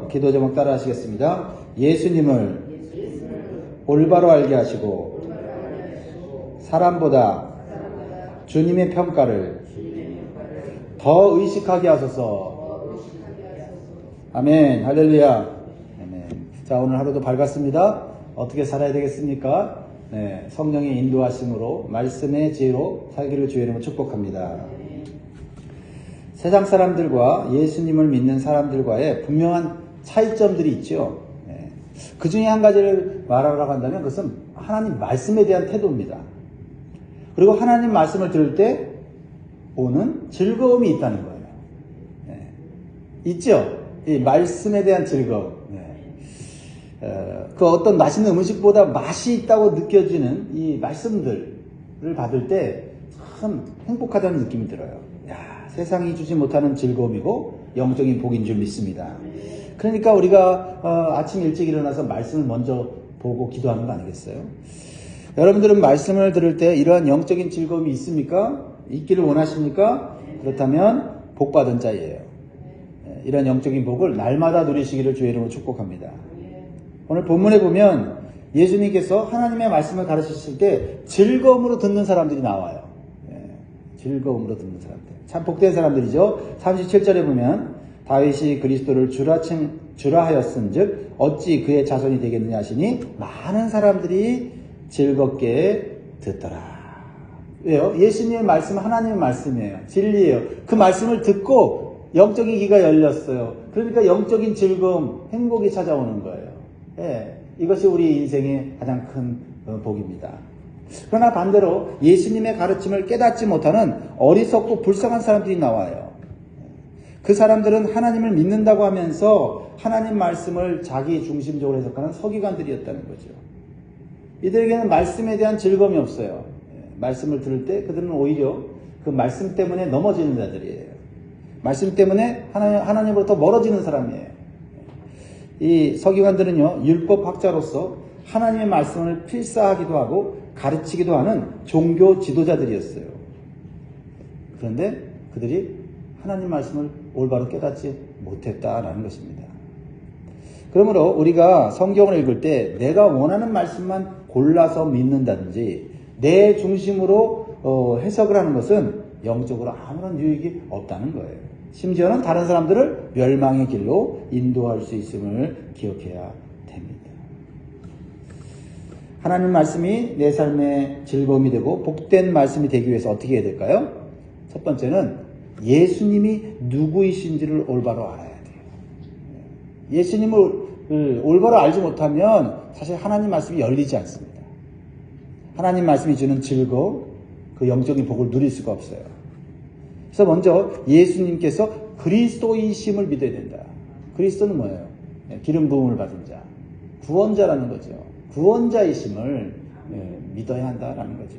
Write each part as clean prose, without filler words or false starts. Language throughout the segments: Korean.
기도 제목 따라 하시겠습니다. 예수님을 올바로 알게 하시고 사람보다 주님의 평가를 더 의식하게 하소서. 아멘. 할렐루야. 아멘. 자, 오늘 하루도 밝았습니다. 어떻게 살아야 되겠습니까? 네, 성령의 인도하심으로 말씀의 지혜로 살기를 주의 이름으로 축복합니다. 세상 사람들과 예수님을 믿는 사람들과의 분명한 차이점들이 있죠. 네. 그 중에 한 가지를 말하라고 한다면 그것은 하나님 말씀에 대한 태도입니다. 그리고 하나님 말씀을 들을 때 오는 즐거움이 있다는 거예요. 네. 있죠? 이 말씀에 대한 즐거움. 네. 그 어떤 맛있는 음식보다 맛이 있다고 느껴지는 이 말씀들을 받을 때 참 행복하다는 느낌이 들어요. 야, 세상이 주지 못하는 즐거움이고 영적인 복인 줄 믿습니다. 그러니까 우리가 아침 일찍 일어나서 말씀을 먼저 보고 기도하는 거 아니겠어요? 여러분들은 말씀을 들을 때 이러한 영적인 즐거움이 있습니까? 있기를 원하십니까? 그렇다면 복 받은 자예요. 이런 영적인 복을 날마다 누리시기를 주의 이름으로 축복합니다. 오늘 본문에 보면 예수님께서 하나님의 말씀을 가르치실 때 즐거움으로 듣는 사람들이 나와요. 즐거움으로 듣는 사람들. 참 복된 사람들이죠. 37절에 보면 다윗이 그리스도를 주라 하였은즉 어찌 그의 자손이 되겠느냐 하시니 많은 사람들이 즐겁게 듣더라. 왜요? 예수님의 말씀은 하나님의 말씀이에요. 진리예요. 그 말씀을 듣고 영적인 귀가 열렸어요. 그러니까 영적인 즐거움, 행복이 찾아오는 거예요. 예, 이것이 우리 인생의 가장 큰 복입니다. 그러나 반대로 예수님의 가르침을 깨닫지 못하는 어리석고 불쌍한 사람들이 나와요. 그 사람들은 하나님을 믿는다고 하면서 하나님 말씀을 자기 중심적으로 해석하는 서기관들이었다는 거죠. 이들에게는 말씀에 대한 즐거움이 없어요. 말씀을 들을 때 그들은 오히려 그 말씀 때문에 넘어지는 자들이에요. 말씀 때문에 하나님으로부터 멀어지는 사람이에요. 이 서기관들은요, 율법학자로서 하나님의 말씀을 필사하기도 하고 가르치기도 하는 종교 지도자들이었어요. 그런데 그들이 하나님 말씀을 올바로 깨닫지 못했다라는 것입니다. 그러므로 우리가 성경을 읽을 때 내가 원하는 말씀만 골라서 믿는다든지 내 중심으로 해석을 하는 것은 영적으로 아무런 유익이 없다는 거예요. 심지어는 다른 사람들을 멸망의 길로 인도할 수 있음을 기억해야 됩니다. 하나님 말씀이 내 삶의 즐거움이 되고 복된 말씀이 되기 위해서 어떻게 해야 될까요? 첫 번째는 예수님이 누구이신지를 올바로 알아야 돼요. 예수님을 올바로 알지 못하면 사실 하나님 말씀이 열리지 않습니다. 하나님 말씀이 주는 즐거움, 그 영적인 복을 누릴 수가 없어요. 그래서 먼저 예수님께서 그리스도이심을 믿어야 된다. 그리스도는 뭐예요? 기름 부음을 받은 자, 구원자라는 거죠. 구원자이심을 믿어야 한다라는 거죠.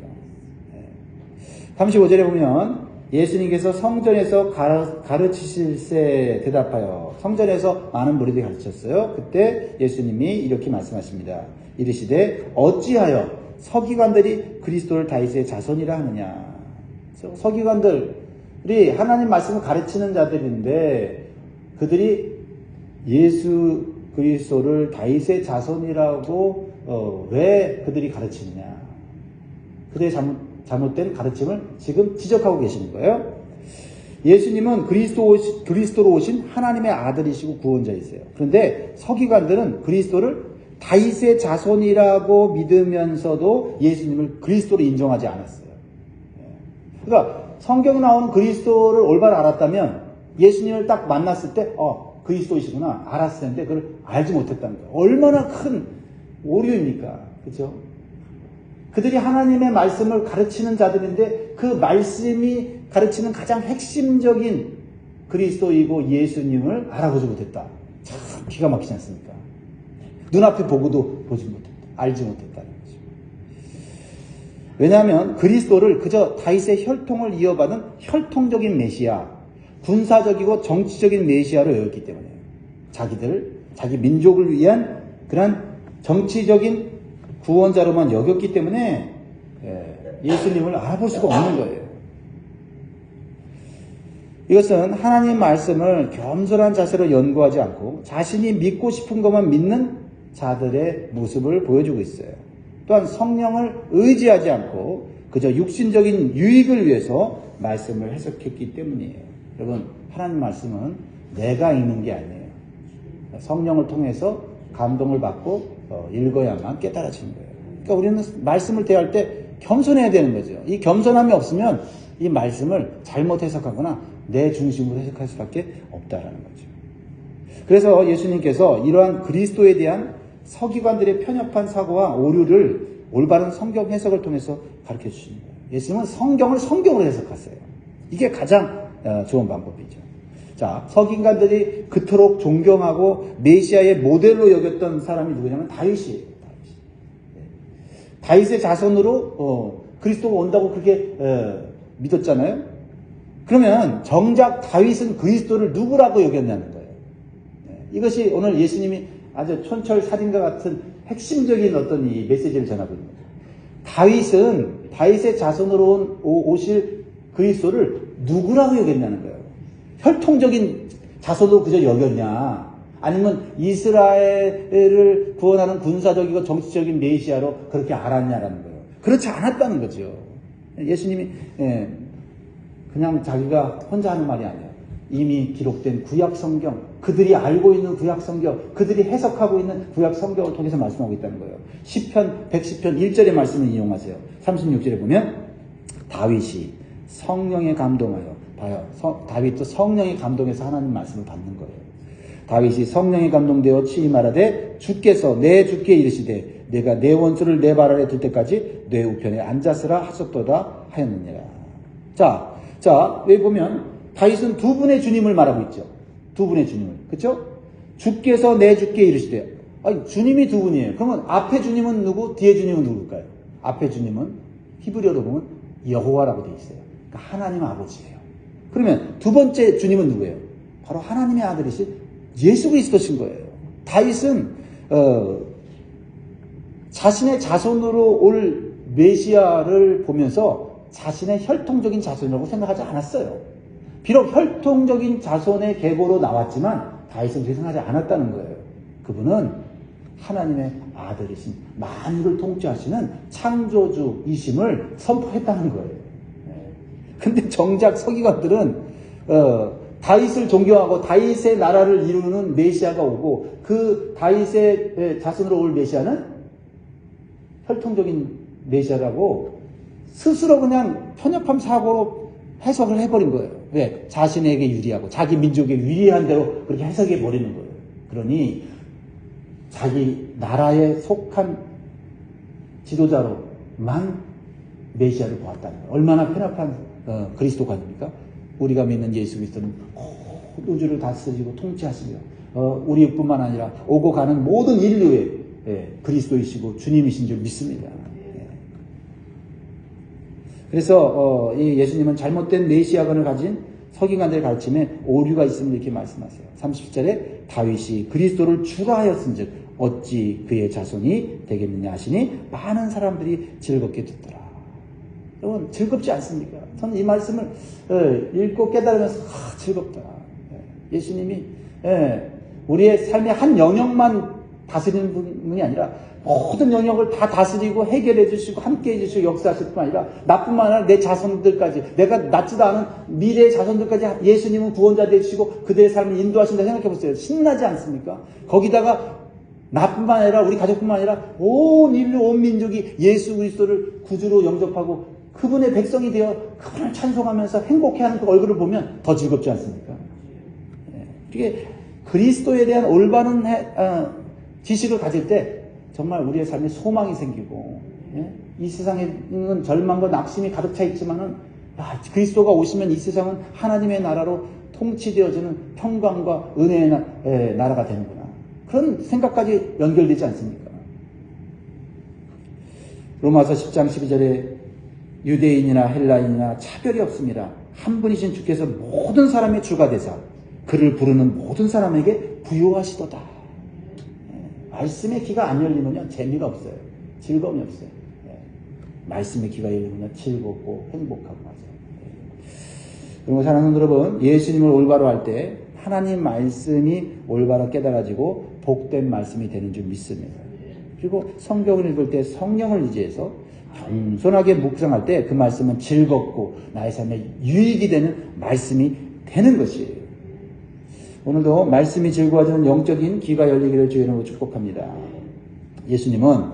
35절에 보면 예수님께서 성전에서 가르치실세 대답하여, 성전에서 많은 무리들이 가르쳤어요. 그때 예수님이 이렇게 말씀하십니다. 이르시되 어찌하여 서기관들이 그리스도를 다윗의 자손이라 하느냐. 서기관들이 하나님 말씀을 가르치는 자들인데 그들이 예수 그리스도를 다윗의 자손이라고 왜 그들이 가르치느냐. 그들의 잘못된 가르침을 지금 지적하고 계시는 거예요. 예수님은 그리스도로 오신 하나님의 아들이시고 구원자이세요. 그런데 서기관들은 그리스도를 다윗의 자손이라고 믿으면서도 예수님을 그리스도로 인정하지 않았어요. 그러니까 성경에 나오는 그리스도를 올바로 알았다면 예수님을 딱 만났을 때 그리스도이시구나 알았을 텐데 그걸 알지 못했다는 거예요. 얼마나 큰 오류입니까? 그렇죠? 그들이 하나님의 말씀을 가르치는 자들인데 그 말씀이 가르치는 가장 핵심적인 그리스도이고 예수님을 알아보지 못했다. 참 기가 막히지 않습니까? 눈앞에 보고도 보지 못했다. 알지 못했다는 거죠. 왜냐하면 그리스도를 그저 다윗의 혈통을 이어받은 혈통적인 메시아, 군사적이고 정치적인 메시아로 여겼기 때문에 자기 민족을 위한 그런 정치적인 구원자로만 여겼기 때문에 예수님을 알아볼 수가 없는 거예요. 이것은 하나님 말씀을 겸손한 자세로 연구하지 않고 자신이 믿고 싶은 것만 믿는 자들의 모습을 보여주고 있어요. 또한 성령을 의지하지 않고 그저 육신적인 유익을 위해서 말씀을 해석했기 때문이에요. 여러분, 하나님 말씀은 내가 읽는 게 아니에요. 성령을 통해서 감동을 받고 읽어야만 깨달아지는 거예요. 그러니까 우리는 말씀을 대할 때 겸손해야 되는 거죠. 이 겸손함이 없으면 이 말씀을 잘못 해석하거나 내 중심으로 해석할 수밖에 없다라는 거죠. 그래서 예수님께서 이러한 그리스도에 대한 서기관들의 편협한 사고와 오류를 올바른 성경 해석을 통해서 가르쳐 주신 거예요. 예수님은 성경을 성경으로 해석하세요. 이게 가장 좋은 방법이죠. 자, 서기관들이 그토록 존경하고 메시아의 모델로 여겼던 사람이 누구냐면 다윗이에요. 다윗의 자손으로 그리스도가 온다고 그렇게 믿었잖아요. 그러면 정작 다윗은 그리스도를 누구라고 여겼냐는 거예요. 이것이 오늘 예수님이 아주 촌철살인과 같은 핵심적인 어떤 이 메시지를 전하고 있는 거예요. 다윗은 다윗의 자손으로 오실 그리스도를 누구라고 여겼냐는 거예요. 혈통적인 자손으로 그저 여겼냐, 아니면 이스라엘을 구원하는 군사적이고 정치적인 메시아로 그렇게 알았냐라는 거예요. 그렇지 않았다는 거죠. 예수님이 그냥 자기가 혼자 하는 말이 아니에요. 이미 기록된 구약 성경, 그들이 알고 있는 구약 성경, 그들이 해석하고 있는 구약 성경을 통해서 말씀하고 있다는 거예요. 시편 110편 1절의 말씀을 인용하세요. 36절에 보면 다윗이 성령에 감동하여, 봐요. 다윗도 성령의 감동에서 하나님 말씀을 받는 거예요. 다윗이 성령에 감동되어 친히 말하되 주께서 내 주께 이르시되 내가 내 원수를 내 발 아래 둘 때까지 내 우편에 앉았으라 하셨도다 하였느니라. 자, 여기 보면 다윗은 두 분의 주님을 말하고 있죠. 두 분의 주님을. 그렇죠? 주께서 내 주께 이르시되. 아니, 주님이 두 분이에요. 그러면 앞에 주님은 누구? 뒤에 주님은 누굴까요? 앞에 주님은 히브리어로 보면 여호와라고 되어 있어요. 그러니까 하나님 아버지예요. 그러면 두 번째 주님은 누구예요? 바로 하나님의 아들이신 예수 그리스도신 거예요. 다윗은 자신의 자손으로 올 메시아를 보면서 자신의 혈통적인 자손이라고 생각하지 않았어요. 비록 혈통적인 자손의 계보로 나왔지만 다윗은 그렇게 생각하지 않았다는 거예요. 그분은 하나님의 아들이신 만유를 통치하시는 창조주이심을 선포했다는 거예요. 근데 정작 서기관들은 다윗을 존경하고 다윗의 나라를 이루는 메시아가 오고 그 다윗의 자손으로 올 메시아는 혈통적인 메시아라고 스스로 그냥 편협한 사고로 해석을 해버린 거예요. 왜? 자신에게 유리하고 자기 민족에 유리한 대로 그렇게 해석해버리는 거예요. 그러니 자기 나라에 속한 지도자로만 메시아를 보았다는 거예요. 얼마나 편협한 그리스도관입니까? 우리가 믿는 예수 그리스도는 우주를 다스리고 통치하시며 우리뿐만 아니라 오고 가는 모든 인류의 그리스도이시고 주님이신 줄 믿습니다. 그래서 이 예수님은 잘못된 메시아관을 가진 서기관들의 가르침에 오류가 있음을 이렇게 말씀하세요. 30절에 다윗이 그리스도를 주라 하였은즉 어찌 그의 자손이 되겠느냐 하시니 많은 사람들이 즐겁게 듣더라. 여러분 즐겁지 않습니까? 저는 이 말씀을 읽고 깨달으면서 즐겁다. 예수님이 우리의 삶의 한 영역만 다스리는 분이 아니라 모든 영역을 다 다스리고 해결해 주시고 함께 해 주시고 역사하실 뿐만 아니라 나뿐만 아니라 내 자손들까지, 내가 낳지도 않은 미래의 자손들까지 예수님은 구원자 되시고 그들의 삶을 인도하신다 생각해 보세요. 신나지 않습니까? 거기다가 나뿐만 아니라 우리 가족뿐만 아니라 온 인류 온 민족이 예수 그리스도를 구주로 영접하고 그분의 백성이 되어 그분을 찬송하면서 행복해하는 그 얼굴을 보면 더 즐겁지 않습니까? 이게 그리스도에 대한 올바른 지식을 가질 때 정말 우리의 삶에 소망이 생기고, 이 세상에는 절망과 낙심이 가득 차 있지만은 그리스도가 오시면 이 세상은 하나님의 나라로 통치되어지는 평강과 은혜의 나라가 되는구나. 그런 생각까지 연결되지 않습니까? 로마서 10장 12절에 유대인이나 헬라인이나 차별이 없습니다. 한 분이신 주께서 모든 사람의 주가 되사 그를 부르는 모든 사람에게 부요하시도다. 말씀의 귀가 안 열리면요 재미가 없어요. 즐거움이 없어요. 말씀의 귀가 열리면 즐겁고 행복하고 맞아요. 그리고 사랑하는 여러분, 예수님을 올바로 할 때 하나님 말씀이 올바로 깨달아지고 복된 말씀이 되는 줄 믿습니다. 그리고 성경을 읽을 때 성령을 의지해서 겸손하게 묵상할 때 그 말씀은 즐겁고 나의 삶에 유익이 되는 말씀이 되는 것이에요. 오늘도 말씀이 즐거워지는 영적인 귀가 열리기를 주의 이름으로 축복합니다. 예수님은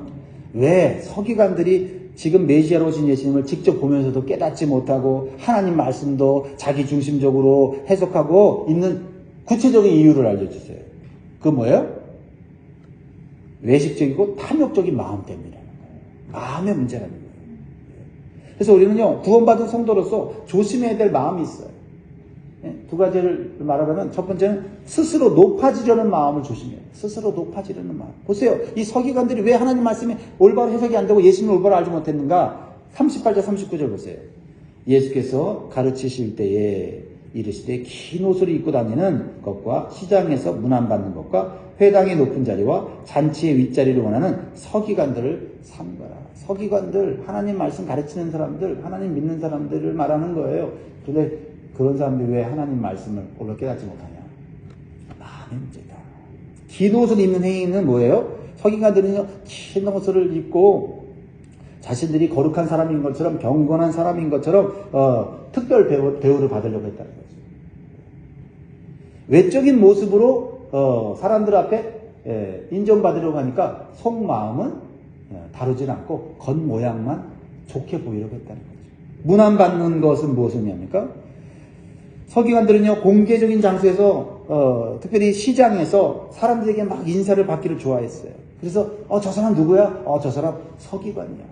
왜 서기관들이 지금 메시아로 오신 예수님을 직접 보면서도 깨닫지 못하고 하나님 말씀도 자기 중심적으로 해석하고 있는 구체적인 이유를 알려주세요. 그건 뭐예요? 외식적이고 탐욕적인 마음 때문이라는 거예요. 마음의 문제라는 거예요. 그래서 우리는요, 구원받은 성도로서 조심해야 될 마음이 있어요. 두 가지를 말하자면, 첫 번째는 스스로 높아지려는 마음을 조심해요. 스스로 높아지려는 마음. 보세요. 이 서기관들이 왜 하나님 말씀이 올바로 해석이 안 되고 예수님을 올바로 알지 못했는가? 38절, 39절 보세요. 예수께서 가르치실 때에 이르시되 긴 옷을 입고 다니는 것과 시장에서 문안받는 것과 회당의 높은 자리와 잔치의 윗자리를 원하는 서기관들을 삼가라. 서기관들, 하나님 말씀 가르치는 사람들, 하나님 믿는 사람들을 말하는 거예요. 근데 그런 사람들이 왜 하나님 말씀을 올바로 깨닫지 못하냐? 마음의 문제다. 긴 옷을 입는 행위는 뭐예요? 서기관들은요, 긴 옷을 입고 자신들이 거룩한 사람인 것처럼, 경건한 사람인 것처럼 특별 대우를 받으려고 했다는 거죠. 외적인 모습으로 사람들 앞에 인정받으려고 하니까 속마음은 다루질 않고 겉모양만 좋게 보이려고 했다는 거죠. 문안받는 것은 무엇이냐니까? 서기관들은요, 공개적인 장소에서 특별히 시장에서 사람들에게 막 인사를 받기를 좋아했어요. 그래서 저 사람 누구야? 저 사람 서기관이야.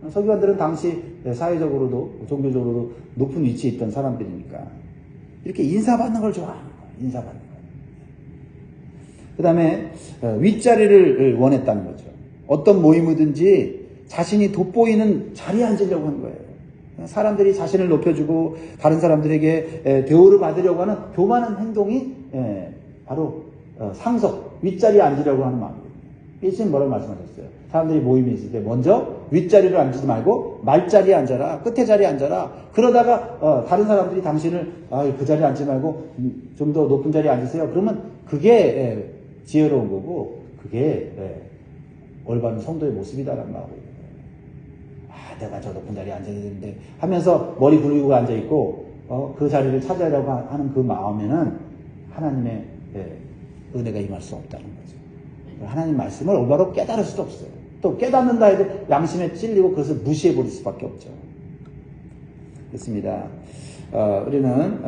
서기관들은 당시 사회적으로도 종교적으로도 높은 위치에 있던 사람들이니까 이렇게 인사받는 걸 좋아하는 거예요. 인사받는 거예요. 그 다음에 윗자리를 원했다는 거죠. 어떤 모임이든지 자신이 돋보이는 자리에 앉으려고 하는 거예요. 사람들이 자신을 높여주고 다른 사람들에게 대우를 받으려고 하는 교만한 행동이 바로 상석, 윗자리에 앉으려고 하는 마음이에요. 예수님 뭐라고 말씀하셨어요? 사람들이 모임이 있을 때 먼저 윗자리를 앉지 말고 말자리에 앉아라. 끝에 자리에 앉아라. 그러다가 다른 사람들이 당신을 그 자리에 앉지 말고 좀 더 높은 자리에 앉으세요. 그러면 그게 지혜로운 거고 그게 올바른 성도의 모습이다라는 마음이에요. 내가 저 높은 자리에 앉아야 되는데 하면서 머리 굴리고 앉아있고 그 자리를 찾아내려고 하는 그 마음에는 하나님의 은혜가 임할 수 없다는 거죠. 하나님 말씀을 올바로 깨달을 수도 없어요. 또 깨닫는다 해도 양심에 찔리고 그것을 무시해버릴 수밖에 없죠. 그렇습니다. 우리는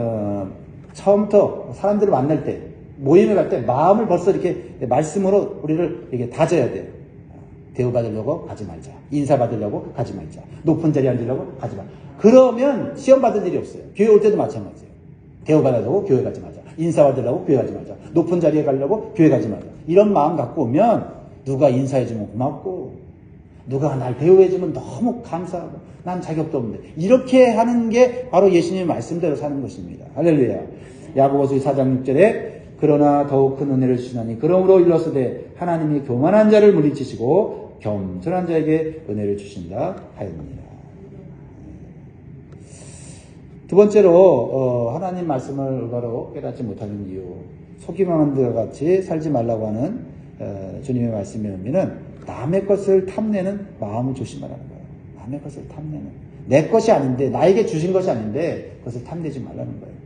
처음부터 사람들을 만날 때 모임에 갈 때 마음을 벌써 이렇게 말씀으로 우리를 이렇게 다져야 돼요. 대우받으려고 가지 말자. 인사받으려고 가지 말자. 높은 자리에 앉으려고 가지 말자. 그러면 시험 받을 일이 없어요. 교회 올 때도 마찬가지예요. 대우받으려고 교회 가지 말자. 인사받으려고 교회 가지 말자. 높은 자리에 가려고 교회 가지 말자. 이런 마음 갖고 오면 누가 인사해주면 고맙고 누가 날 대우해주면 너무 감사하고 난 자격도 없는데 이렇게 하는 게 바로 예수님의 말씀대로 사는 것입니다. 할렐루야. 야고보서 4장 6절에 그러나 더욱 큰 은혜를 주시나니 그러므로 일러서되 하나님이 교만한 자를 물리치시고 겸손한 자에게 은혜를 주신다 하였느니라. 두 번째로 하나님 말씀을 올바로 깨닫지 못하는 이유, 서기관들과 같이 살지 말라고 하는 주님의 말씀의 의미는 남의 것을 탐내는 마음을 조심하라는 거예요. 남의 것을 탐내는, 내 것이 아닌데, 나에게 주신 것이 아닌데 그것을 탐내지 말라는 거예요.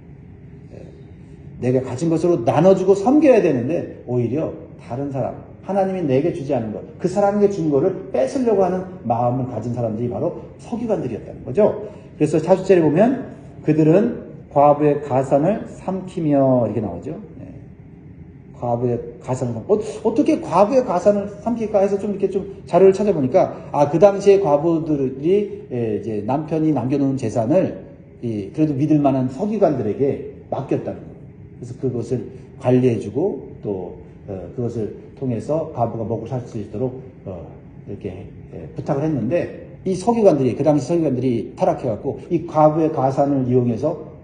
내가 가진 것으로 나눠주고 섬겨야 되는데 오히려 다른 사람, 하나님이 내게 주지 않은 것, 그 사람에게 준 것을 뺏으려고 하는 마음을 가진 사람들이 바로 서기관들이었다는 거죠. 그래서 4절에 보면 그들은 과부의 가산을 삼키며 이렇게 나오죠. 과부의 가산을 어떻게 과부의 가산을 삼킬까 해서 좀 이렇게 좀 자료를 찾아보니까 그 당시에 과부들이 이제 남편이 남겨놓은 재산을 그래도 믿을 만한 서기관들에게 맡겼다는 거예요. 그래서 그것을 관리해주고 또 그것을 통해서 과부가 먹고 살 수 있도록 이렇게 부탁을 했는데 이 서기관들이 그 당시 서기관들이 타락해갖고 이 과부의 가산을 이용해서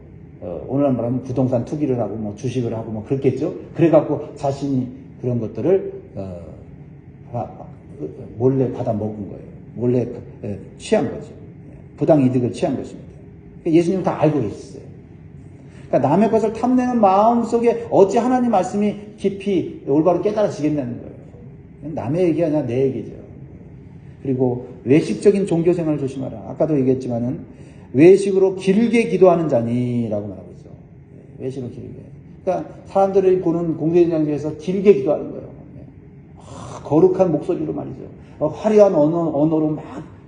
오늘날 말하면 부동산 투기를 하고 뭐 주식을 하고 뭐 그랬겠죠. 그래갖고 자신이 그런 것들을 몰래 받아 먹은 거예요. 몰래 취한 거죠. 부당 이득을 취한 것입니다. 예수님은 다 알고 계셨어요. 그러니까 남의 것을 탐내는 마음 속에 어찌 하나님 말씀이 깊이 올바로 깨달아지겠냐는 거예요. 남의 얘기 아니라 내 얘기죠. 그리고 외식적인 종교 생활을 조심하라. 아까도 얘기했지만은 외식으로 길게 기도하는 자니라고 말하고 있어. 외식으로 길게. 그러니까 사람들이 보는 공개장소에서 길게 기도하는 거예요. 거룩한 목소리로 말이죠. 화려한 언어로 막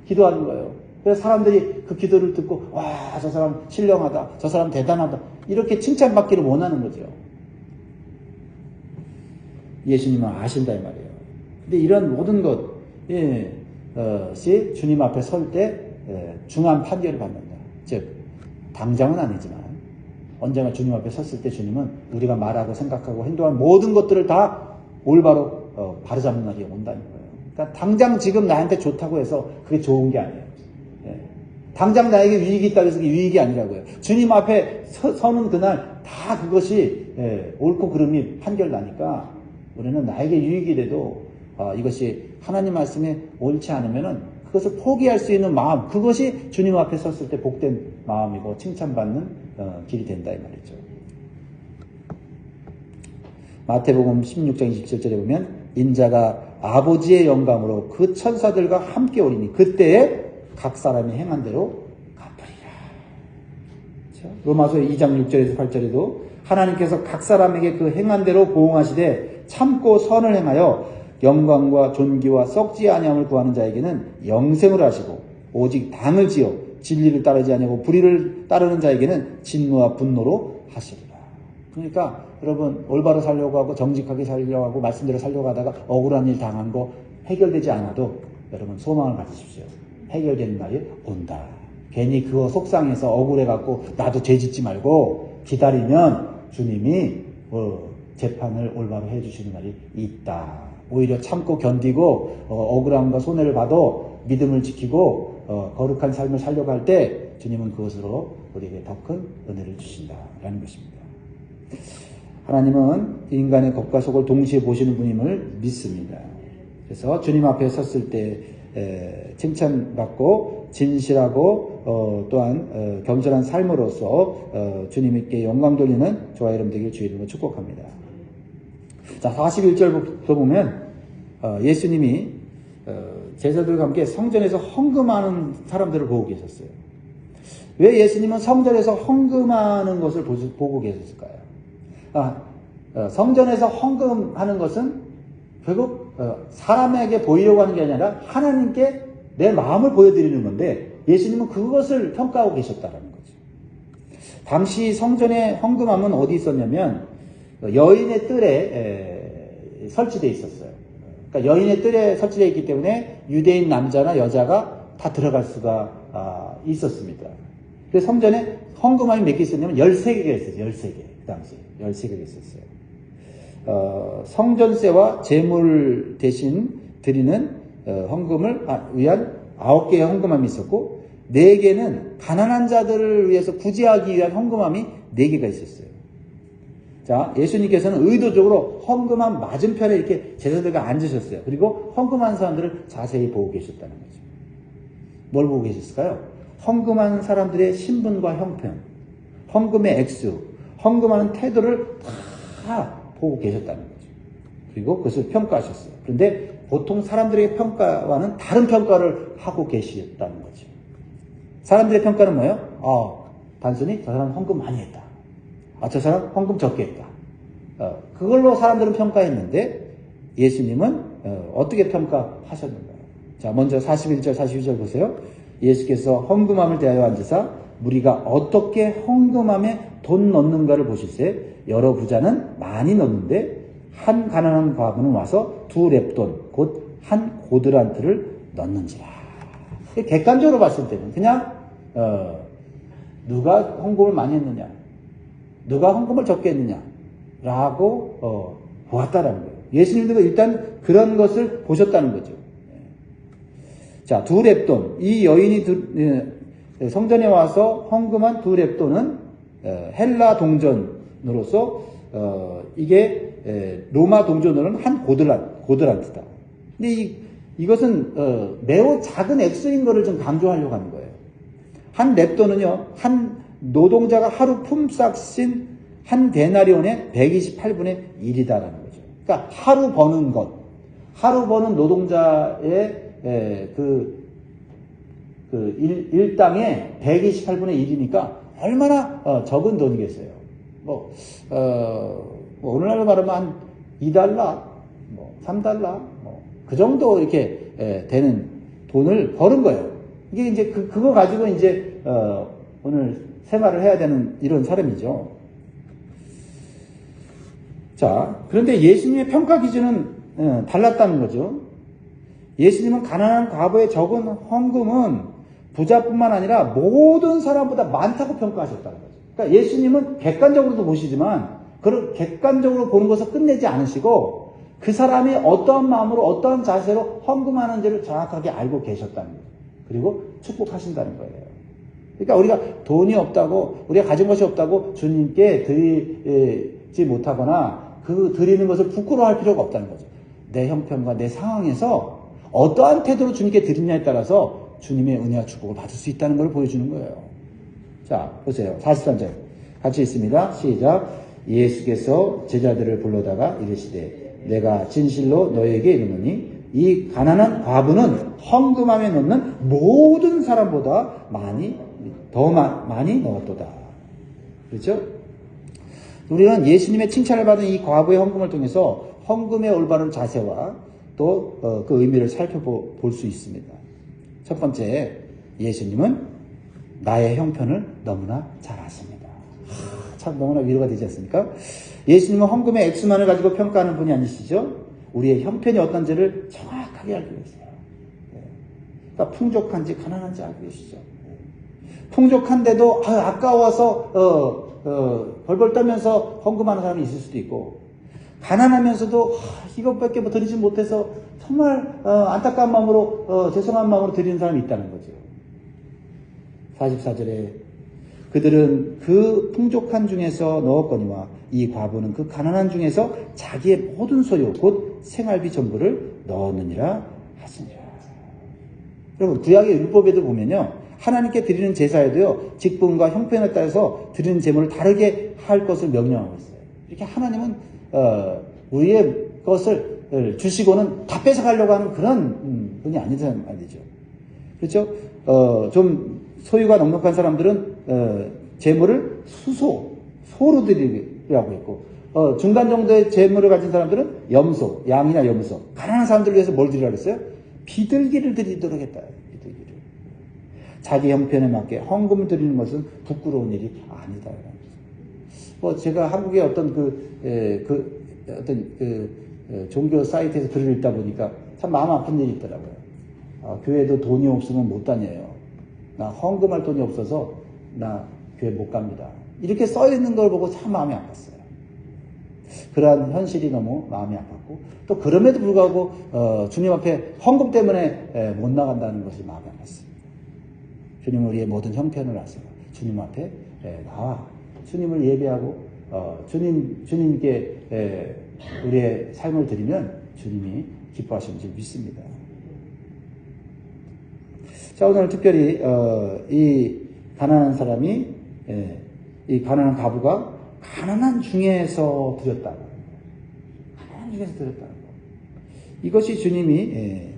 기도하는 거예요. 그래서 사람들이 그 기도를 듣고 와, 저 사람 신령하다, 저 사람 대단하다, 이렇게 칭찬받기를 원하는 거죠. 예수님은 아신다 이 말이에요. 근데 이런 모든 것이 주님 앞에 설 때 중한 판결을 받는다. 즉 당장은 아니지만 언젠가 주님 앞에 섰을 때 주님은 우리가 말하고 생각하고 행동한 모든 것들을 다 올바로 바로잡는 날이 온다는 거예요. 그러니까 당장 지금 나한테 좋다고 해서 그게 좋은 게 아니에요. 당장 나에게 유익이 있다고 해서 그게 유익이 아니라고요. 주님 앞에 서는 그날 다 그것이 옳고 그름이 판결나니까 우리는 나에게 유익이 돼도 이것이 하나님 말씀에 옳지 않으면은 그것을 포기할 수 있는 마음, 그것이 주님 앞에 섰을 때 복된 마음이고 칭찬받는 길이 된다 이 말이죠. 마태복음 16장 27절에 보면 인자가 아버지의 영광으로 그 천사들과 함께 오리니 그때에 각 사람이 행한 대로 갚으리라. 그렇죠? 로마서 2장 6절에서 8절에도 하나님께서 각 사람에게 그 행한 대로 보응하시되 참고 선을 행하여 영광과 존귀와 썩지 아니함을 구하는 자에게는 영생을 하시고 오직 당을 지어 진리를 따르지 아니하고 불의를 따르는 자에게는 진노와 분노로 하시리라. 그러니까 여러분 올바로 살려고 하고 정직하게 살려고 하고 말씀대로 살려고 하다가 억울한 일 당한 거 해결되지 않아도 여러분 소망을 가지십시오. 해결되는 날이 온다. 괜히 그거 속상해서 억울해갖고 나도 죄 짓지 말고 기다리면 주님이 재판을 올바로 해주시는 날이 있다. 오히려 참고 견디고 억울함과 손해를 봐도 믿음을 지키고 거룩한 삶을 살려고 할 때 주님은 그것으로 우리에게 더 큰 은혜를 주신다라는 것입니다. 하나님은 인간의 겉과 속을 동시에 보시는 분임을 믿습니다. 그래서 주님 앞에 섰을 때 칭찬받고 진실하고 또한 겸손한 삶으로서 주님께 영광 돌리는 저와 여러분 되길 주의 이름으로 축복합니다. 자, 41절부터 보면 예수님이 제자들과 함께 성전에서 헌금하는 사람들을 보고 계셨어요. 왜 예수님은 성전에서 헌금하는 것을 보고 계셨을까요? 성전에서 헌금하는 것은 결국 사람에게 보이려고 하는 게 아니라 하나님께 내 마음을 보여드리는 건데 예수님은 그것을 평가하고 계셨다는 거죠. 당시 성전에 헌금함은 어디 있었냐면 여인의 뜰에 설치되어 있었어요. 그러니까 여인의 뜰에 설치되어 있기 때문에 유대인 남자나 여자가 다 들어갈 수가 있었습니다. 그래서 성전에 헌금함이 몇 개 있었냐면 13개가 있었어요. 13개. 그 당시 13개가 있었어요. 성전세와 제물 대신 드리는 헌금을 위한 9개의 헌금함이 있었고 4개는 가난한 자들을 위해서 구제하기 위한 헌금함이 4개가 있었어요. 자, 예수님께서는 의도적으로 헌금함 맞은편에 이렇게 제자들과 앉으셨어요. 그리고 헌금하는 사람들을 자세히 보고 계셨다는 거죠. 뭘 보고 계셨을까요? 헌금하는 사람들의 신분과 형편, 헌금의 액수, 헌금하는 태도를 다 보고 계셨다는 거죠. 그리고 그것을 평가하셨어요. 그런데 보통 사람들의 평가와는 다른 평가를 하고 계셨다는 거죠. 사람들의 평가는 뭐예요? 단순히 저 사람 헌금 많이 했다. 저 사람 헌금 적게 했다. 그걸로 사람들은 평가했는데 예수님은 어떻게 평가하셨는가? 자, 먼저 41절, 42절 보세요. 예수께서 헌금함을 대하여 앉으사 무리가 어떻게 헌금함에 돈 넣는가를 보실세 여러 부자는 많이 넣는데 한 가난한 과부는 와서 2렙돈 곧 한 고드란트를 넣는지라. 객관적으로 봤을 때는 그냥 누가 헌금을 많이 했느냐, 누가 헌금을 적게 했느냐 라고 보았다라는 거예요. 예수님도 일단 그런 것을 보셨다는 거죠. 자, 2렙돈. 이 여인이 성전에 와서 헌금한 2렙돈은 헬라 동전으로서 이게 로마 동전으로는 한 고드란트다. 근데 이것은 매우 작은 액수인 것을 좀 강조하려고 하는 거예요. 한 렙돈은요, 한 노동자가 하루 품삯인 한 데나리온의 128분의 1이다라는 거죠. 그러니까 하루 버는 노동자의 일당의 128분의 1이니까 얼마나 적은 돈이겠어요. 오늘날로 말하면 한 2달러, 3달러, 그 정도 이렇게 되는 돈을 버는 거예요. 이게 이제 그거 가지고 이제 오늘 생활을 해야 되는 이런 사람이죠. 자, 그런데 예수님의 평가 기준은 달랐다는 거죠. 예수님은 가난한 과부의 적은 헌금은 부자뿐만 아니라 모든 사람보다 많다고 평가하셨다는 거죠. 그러니까 예수님은 객관적으로도 보시지만 그런 객관적으로 보는 것을 끝내지 않으시고 그 사람이 어떠한 마음으로 어떠한 자세로 헌금하는지를 정확하게 알고 계셨다는 거죠. 그리고 축복하신다는 거예요. 그러니까 우리가 돈이 없다고, 우리가 가진 것이 없다고 주님께 드리지 못하거나 그 드리는 것을 부끄러워할 필요가 없다는 거죠. 내 형편과 내 상황에서 어떠한 태도로 주님께 드리냐에 따라서 주님의 은혜와 축복을 받을 수 있다는 걸 보여주는 거예요. 자, 보세요. 43절. 같이 있습니다. 시작. 예수께서 제자들을 불러다가 이르시되 내가 진실로 너에게 이르노니 이 가난한 과부는 헌금함에 넣는 모든 사람보다 더 많이 넣었도다. 그렇죠? 우리는 예수님의 칭찬을 받은 이 과부의 헌금을 통해서 헌금의 올바른 자세와 또 그 의미를 살펴볼 수 있습니다. 첫 번째, 예수님은 나의 형편을 너무나 잘 아십니다. 참 너무나 위로가 되지 않습니까? 예수님은 헌금의 액수만을 가지고 평가하는 분이 아니시죠? 우리의 형편이 어떤지를 정확하게 알고 계세요. 그러니까 풍족한지 가난한지 알고 계시죠. 풍족한데도 아까워서 벌벌 떨면서 헌금하는 사람이 있을 수도 있고, 가난하면서도 이것밖에 뭐 드리지 못해서 정말 안타까운 마음으로 죄송한 마음으로 드리는 사람이 있다는 거죠. 44절에 그들은 그 풍족한 중에서 넣었거니와 이 과부는 그 가난한 중에서 자기의 모든 소유 곧 생활비 전부를 넣었느니라 하시니라. 여러분, 구약의 율법에도 보면요, 하나님께 드리는 제사에도요, 직분과 형편에 따라서 드리는 제물을 다르게 할 것을 명령하고 있어요. 이렇게 하나님은 우리의 것을 주시고는 다 뺏어가려고 하는 그런 분이 아니란 말이죠. 그렇죠? 좀 소유가 넉넉한 사람들은 재물을 소로 드리라고 했고, 중간 정도의 재물을 가진 사람들은 염소, 양이나 염소. 가난한 사람들을 위해서 뭘 드리라고 했어요? 비둘기를 드리도록 했다. 비둘기를. 자기 형편에 맞게 헌금을 드리는 것은 부끄러운 일이 아니다. 제가 한국의 어떤 종교 사이트에서 글을 읽다 보니까 참 마음 아픈 일이 있더라고요. 교회도 돈이 없으면 못 다녀요. 나 헌금할 돈이 없어서 나 교회 못 갑니다. 이렇게 써 있는 걸 보고 참 마음이 아팠어요. 그러한 현실이 너무 마음이 아팠고, 또 그럼에도 불구하고 주님 앞에 헌금 때문에 못 나간다는 것이 마음이 아팠습니다. 주님은 우리의 모든 형편을 아세요. 주님 앞에 나와 주님을 예배하고 주님께 우리의 삶을 드리면 주님이 기뻐하시는 줄 믿습니다. 자, 오늘 특별히 이 가난한 사람이 이 가난한 과부가 가난한 중에서 드렸다는 거예요. 가난한 중에서 드렸다는 거예요. 이것이 주님이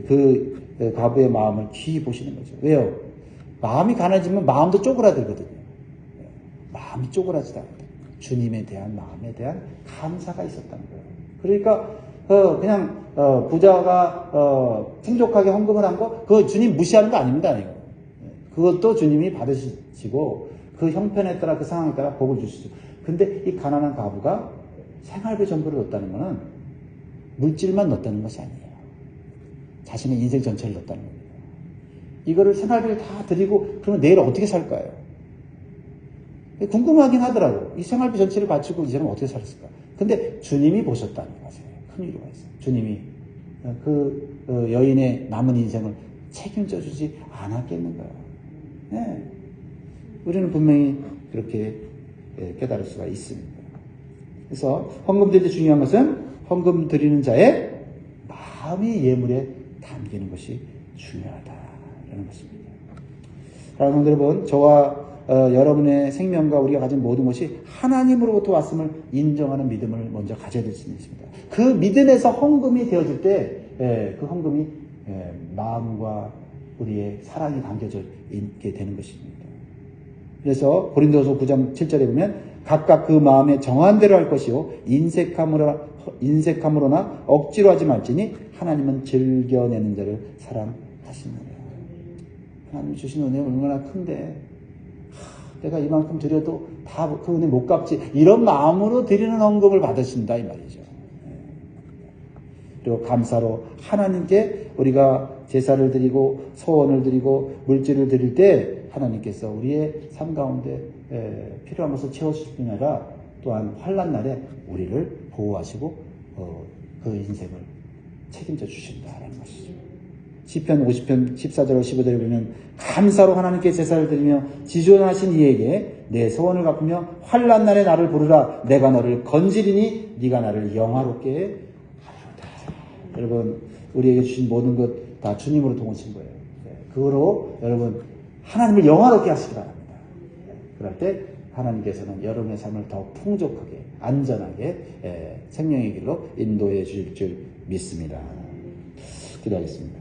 그 과부의 마음을 귀히 보시는 거죠. 왜요? 마음이 가난해지면 마음도 쪼그라들거든요. 마음이 쪼그라지다. 주님에 대한 마음에 대한 감사가 있었다는 거예요. 그러니까 그냥 부자가 풍족하게 헌금을 한 거, 그거 주님 무시하는 거 아닙니다. 이거. 그것도 주님이 받으시고 그 형편에 따라 그 상황에 따라 복을 주시죠. 근데 이 가난한 과부가 생활비 전부를 넣었다는 거는 물질만 넣었다는 것이 아니에요. 자신의 인생 전체를 넣었다는 겁니다. 이거를 생활비를 다 드리고 그러면 내일 어떻게 살까요? 궁금하긴 하더라고. 이 생활비 전체를 바치고 이 사람은 어떻게 살았을까? 근데 주님이 보셨다는 것이에요. 큰 위로가 있어요. 주님이 그 여인의 남은 인생을 책임져 주지 않았겠는가요? 네. 우리는 분명히 그렇게 깨달을 수가 있습니다. 그래서 헌금 드릴 때 중요한 것은 헌금 드리는 자의 마음이 예물에 담기는 것이 중요하다라는 것입니다. 사랑하는 여러분, 저와 여러분의 생명과 우리가 가진 모든 것이 하나님으로부터 왔음을 인정하는 믿음을 먼저 가져야 될 수 있습니다. 그 믿음에서 헌금이 되어질 때 그 헌금이 마음과 우리의 사랑이 담겨져 있게 되는 것입니다. 그래서 고린도서 9장 7절에 보면 각각 그 마음에 정한 대로 할 것이요 인색함으로나 억지로 하지 말지니 하나님은 즐겨내는 자를 사랑하시느니라. 하나님 주신 은혜가 얼마나 큰데 내가 이만큼 드려도 다 그 은혜 못 갚지, 이런 마음으로 드리는 헌금을 받으신다 이 말이죠. 그리고 감사로 하나님께 우리가 제사를 드리고 소원을 드리고 물질을 드릴 때 하나님께서 우리의 삶 가운데 필요한 것을 채워주실 뿐 아니라 또한 환난 날에 우리를 보호하시고 그 인생을 책임져 주신다라는 것이죠. 시편 50편 14절 15절에 보면 감사로 하나님께 제사를 드리며 지존하신 이에게 내 소원을 갚으며 환난 날에 나를 부르라. 내가 너를 건지리니 네가 나를 영화롭게 하리로다. 여러분, 우리에게 주신 모든 것 다 주님으로 동원신 거예요. 그거로 여러분 하나님을 영화롭게 하시기 바랍니다. 그럴 때 하나님께서는 여러분의 삶을 더 풍족하게 안전하게 생명의 길로 인도해 주실 줄 믿습니다. 기도하겠습니다.